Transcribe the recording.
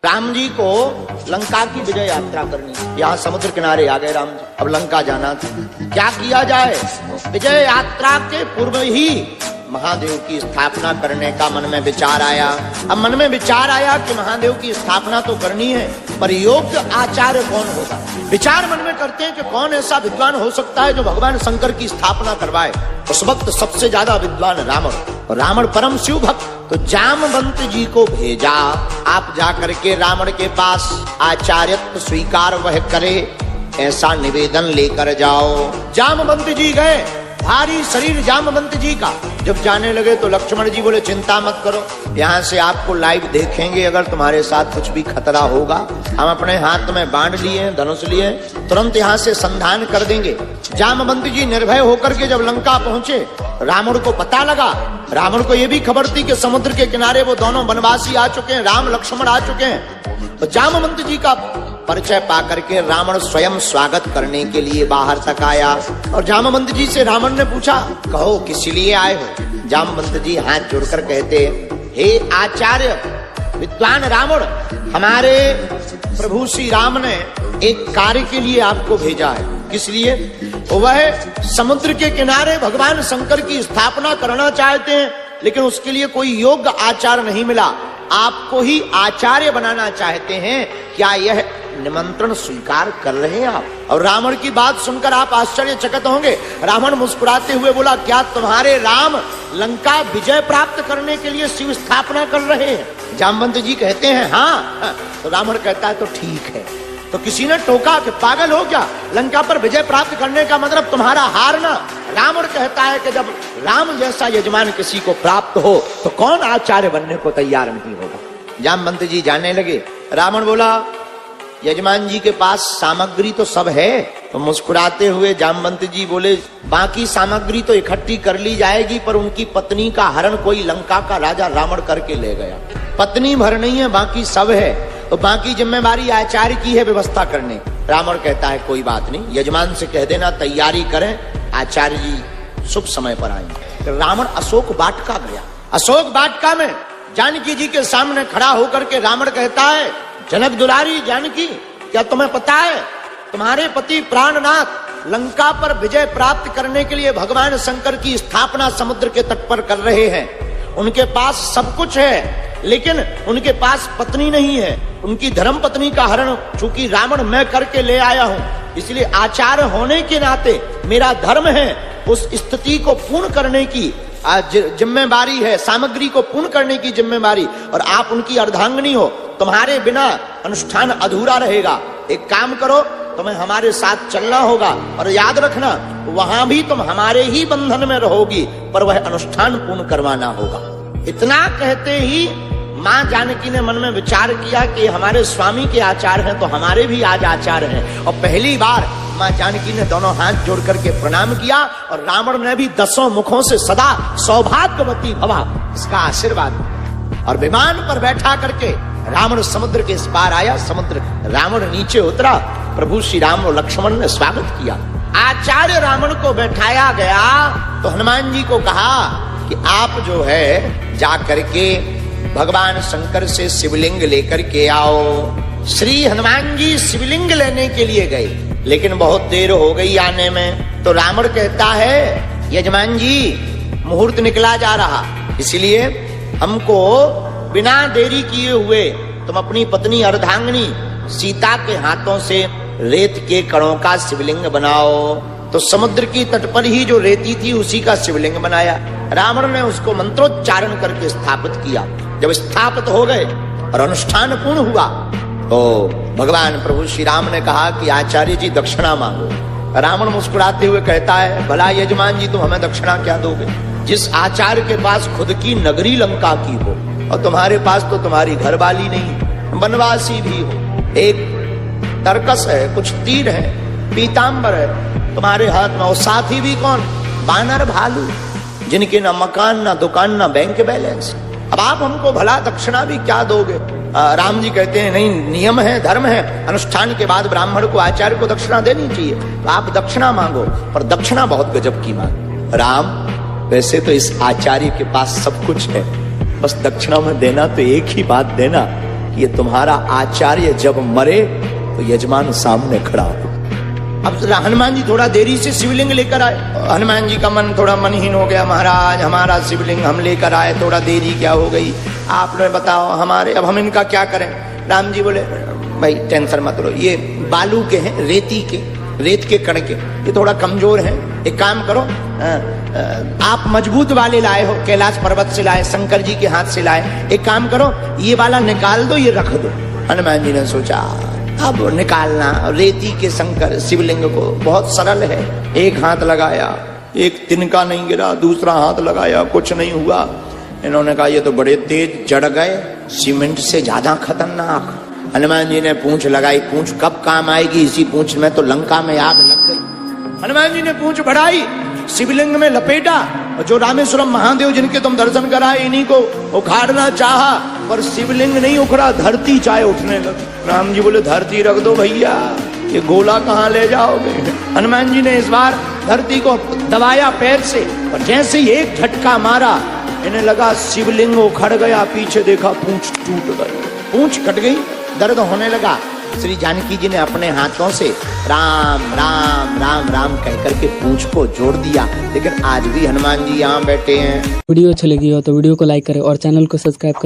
राम जी को लंका की विजय यात्रा करनी, यहाँ समुद्र किनारे आ गए राम जी, अब लंका जाना था। क्या किया जाए? विजय यात्रा के पूर्व ही महादेव की स्थापना करने का मन में विचार आया। अब मन में विचार आया कि महादेव की स्थापना तो करनी है, पर योग्य आचार्य कौन होगा? विचार मन में करते हैं कि कौन ऐसा विद्वान हो सकता है जो भगवान शंकर की स्थापना करवाए। उस वक्त सबसे ज्यादा विद्वान रावण, और रावण परम शिव भक्त। तो जामवंत जी को भेजा, आप जाकर के रावण के पास आचार्यत्व स्वीकार वह करे ऐसा निवेदन लेकर जाओ। जामवंत जी गए, भारी शरीर जामवंत जी का। जब जाने लगे तो लक्ष्मण जी बोले चिंता मत करो, यहाँ से आपको लाइव देखेंगे, अगर तुम्हारे साथ कुछ भी खतरा होगा हम अपने हाथ में बाण लिए, धनुष लिए, तुरंत यहाँ से संधान कर देंगे। जामवंत जी निर्भय होकर के जब लंका पहुंचे, रावण को पता लगा, रावण को यह भी खबर थी कि समुद्र के किनारे वो दोनों वनवासी आ चुके हैं, राम लक्ष्मण आ चुके हैं। तो जामवंत जी का परिचय पाकर के रावण स्वयं स्वागत करने के लिए बाहर तक आया, और जामवंत जी से रावण ने पूछा, कहो किस लिए आए हो? जामवंत जी हाथ जोड़कर कहते, हे आचार्य विद्वान रावण, हमारे प्रभु श्री राम ने एक कार्य के लिए आपको भेजा है। किस लिए? वह समुद्र के किनारे भगवान शंकर की स्थापना करना चाहते हैं, लेकिन उसके लिए कोई योग्य आचार्य नहीं मिला, आपको ही आचार्य बनाना चाहते हैं। क्या यह निमंत्रण स्वीकार कर रहे हैं आप? और रावण की बात सुनकर आप आश्चर्यचकित होंगे। रावण मुस्कुराते हुए बोला, क्या तुम्हारे राम लंका विजय प्राप्त करने के लिए शिव स्थापना कर रहे हैं? जामवंत जी कहते हैं हाँ। तो रावण कहता है तो ठीक है। तो किसी ने टोका कि पागल हो क्या, लंका पर विजय प्राप्त करने का मतलब तुम्हारा हारना। रावण कहता है कि जब राम जैसा यजमान किसी को प्राप्त हो तो कौन आचार्य बनने को तैयार नहीं होगा। जामवंत जी जाने लगे। रावण बोला, यजमान जी के पास सामग्री तो सब है। तो मुस्कुराते हुए जामवंत जी बोले, बाकी सामग्री तो इकट्ठी कर ली जाएगी, पर उनकी पत्नी का हरण कोई लंका का राजा रावण करके ले गया। पत्नी भर नहीं है, बाकी सब है, तो बाकी जिम्मेवारी आचार्य की है व्यवस्था करने। रावण कहता है कोई बात नहीं, यजमान से कह देना तैयारी करें, आचार्य जी शुभ समय पर आएंगे। तो रावण अशोक वाटिका गया। अशोक वाटिका में जानकी जी के सामने खड़ा होकर के रावण कहता है, जनक दुलारी जानकी, क्या तुम्हें पता है तुम्हारे पति प्राणनाथ लंका पर विजय प्राप्त करने के लिए भगवान शंकर की स्थापना समुद्र के तट पर कर रहे हैं। उनके पास सब कुछ है, लेकिन उनके पास पत्नी नहीं है। उनकी धर्म पत्नी का हरण चूंकि रावण मैं करके ले आया हूं, इसलिए आचार्य होने के नाते मेरा धर्म है उस स्थिति को पूर्ण करने की जिम्मेवारी है, सामग्री को पूर्ण करने की जिम्मेवारी, और आप उनकी अर्धांगिनी हो, तुम्हारे बिना अनुष्ठान अधूरा रहेगा। एक काम करो, तुम्हें हमारे साथ चलना होगा, और याद रखना वहां भी तुम हमारे ही बंधन में रहोगी, पर वह अनुष्ठान पूर्ण करवाना होगा। इतना कहते ही माँ जानकी ने मन में विचार किया कि हमारे स्वामी के आचार्य हैं तो हमारे भी आज आचार्य हैं। और पहली बार माँ जानकी ने दोनों हाथ जोड़ करके प्रणाम किया, और रावण ने भी 10 मुखों से सदा सौभाग्यवती भवा इसका आशीर्वाद। और विमान पर बैठा करके रावण समुद्र के इस पार आया। समुद्र रावण नीचे उतरा, प्रभु श्री राम और लक्ष्मण ने स्वागत किया। आचार्य रावण को बैठाया गया तो हनुमान जी को कहा कि आप जो है जा करके भगवान शंकर से शिवलिंग लेकर के आओ। श्री हनुमान जी शिवलिंग लेने के लिए गए, लेकिन बहुत देर हो गई आने में। तो रावण कहता है, यजमान जी मुहूर्त निकला जा रहा, इसलिए हमको बिना देरी किए हुए तुम अपनी पत्नी अर्धांगिनी सीता के हाथों से रेत के कणों का शिवलिंग बनाओ। तो समुद्र की तट पर ही जो रेती थी उसी का शिवलिंग बनाया। रावण ने उसको मंत्रोच्चारण करके स्थापित किया। जब स्थापित हो गए और अनुष्ठान पूर्ण हुआ तो भगवान प्रभु श्री राम ने कहा कि आचार्य जी दक्षिणा मांगो। रावण मुस्कुराते हुए कहता है, भला यजमान जी तुम हमें दक्षिणा क्या दोगे? जिस आचार्य के पास खुद की नगरी लंका की हो, और तुम्हारे पास तो तुम्हारी घरवाली नहीं, वनवासी भी हो, एक तरकस है, कुछ तीर है, पीतांबर है तुम्हारे हाथ में, और साथी भी कौन? बानर भालू, जिनके ना मकान ना दुकान ना बैंक बैलेंस। अब आप हमको भला दक्षिणा भी क्या दोगे? राम जी कहते हैं नहीं, नियम है, धर्म है, अनुष्ठान के बाद ब्राह्मण को आचार्य को दक्षिणा देनी चाहिए, तो आप दक्षिणा मांगो, पर दक्षिणा बहुत गजब की मांग। राम, वैसे तो इस आचार्य के पास सब कुछ है, बस दक्षिणा में देना तो एक ही बात देना ये तुम्हारा आचार्य जब मरे तो यजमान सामने खड़ा हो। अब हनुमान जी थोड़ा देरी से शिवलिंग लेकर आए। हनुमान जी का मन थोड़ा मनहीन हो गया, महाराज हमारा शिवलिंग हम लेकर आए, थोड़ा देरी क्या हो गई, आप लोग बताओ हमारे, अब हम इनका क्या करें। राम जी बोले भाई टेंशन मत लो, ये बालू के हैं, रेत के कण के, ये थोड़ा कमजोर हैं, एक काम करो आप मजबूत वाले लाए हो, कैलाश पर्वत से लाए, शंकर जी के हाथ से लाए, एक काम करो ये वाला निकाल दो, ये रख दो। हनुमान जी ने सोचा अब निकालना रेती के शंकर शिवलिंग को बहुत सरल है। एक हाथ लगाया, एक तिनका नहीं गिरा, दूसरा हाथ लगाया, कुछ नहीं हुआ। इन्होंने कहा ये तो बड़े तेज जड़ गए, सीमेंट से ज्यादा खतरनाक। हनुमान जी ने पूंछ लगाई, पूंछ कब काम आएगी, इसी पूंछ में तो लंका में आग लग गई। हनुमान जी ने पूंछ बढ़ाई, शिवलिंग में लपेटा, और जो रामेश्वरम महादेव जिनके तुम दर्शन कराए इन्हीं को उखाड़ना चाहा, पर शिवलिंग नहीं उखड़ा, धरती चाहे उठने लगी। राम जी बोले धरती रख दो भैया, ये गोला कहाँ ले जाओगे। हनुमान जी ने इस बार धरती को दबाया पैर से, और जैसे ही एक झटका मारा, इन्हें लगा शिवलिंग उखड़ गया, पीछे देखा पूंछ टूट गई, पूंछ कट गई, दर्द होने लगा। श्री जानकी जी ने अपने हाथों से राम राम राम राम कह करके पूंछ को जोड़ दिया। लेकिन आज भी हनुमान जी यहाँ बैठे हैं। वीडियो अच्छी लगी हो तो वीडियो को लाइक करें और चैनल को सब्सक्राइब करें।